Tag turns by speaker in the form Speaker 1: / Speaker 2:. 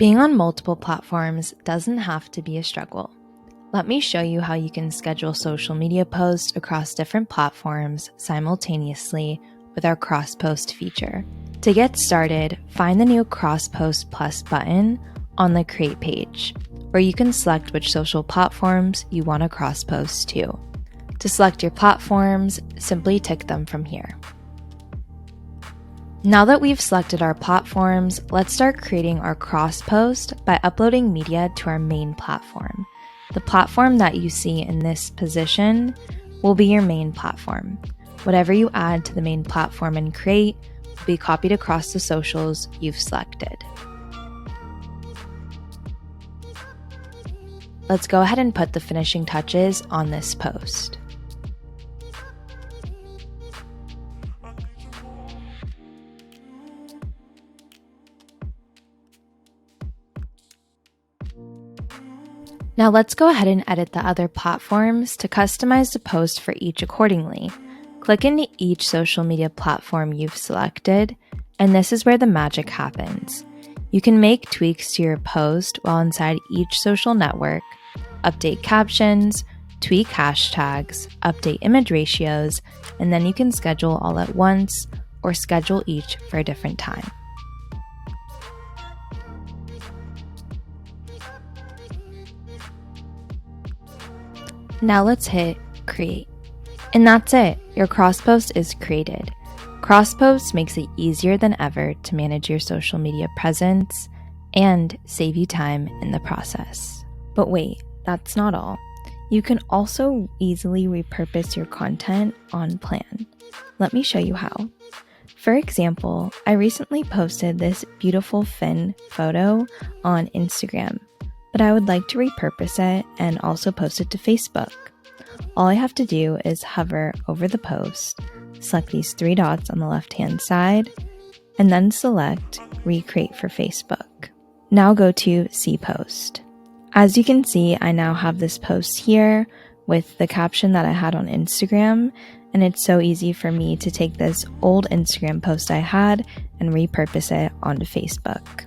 Speaker 1: Being on multiple platforms doesn't have to be a struggle. Let me show you how you can schedule social media posts across different platforms simultaneously with our cross-post feature. To get started, find the new Cross-Post Plus button on the Create page, where you can select which social platforms you want to cross-post to. To select your platforms, simply tick them from here. Now that we've selected our platforms, let's start creating our cross-post by uploading media to our main platform. The platform that you see in this position will be your main platform. Whatever you add to the main platform and create will be copied across the socials you've selected. Let's go ahead and put the finishing touches on this post. Now let's go ahead and edit the other platforms to customize the post for each accordingly. Click into each social media platform you've selected, and this is where the magic happens. You can make tweaks to your post while inside each social network, update captions, tweak hashtags, update image ratios, and then you can schedule all at once or schedule each for a different time. Now let's hit create. And that's it, your cross-post is created. Cross-post makes it easier than ever to manage your social media presence and save you time in the process. But wait, that's not all. You can also easily repurpose your content on Plann. Let me show you how. For example, I recently posted this beautiful fin photo on Instagram, but I would like to repurpose it and also post it to Facebook. All I have to do is hover over the post, select these three dots on the left-hand side, and then select Recreate for Facebook. Now go to See Post. As you can see, I now have this post here with the caption that I had on Instagram, and it's so easy for me to take this old Instagram post I had and repurpose it onto Facebook.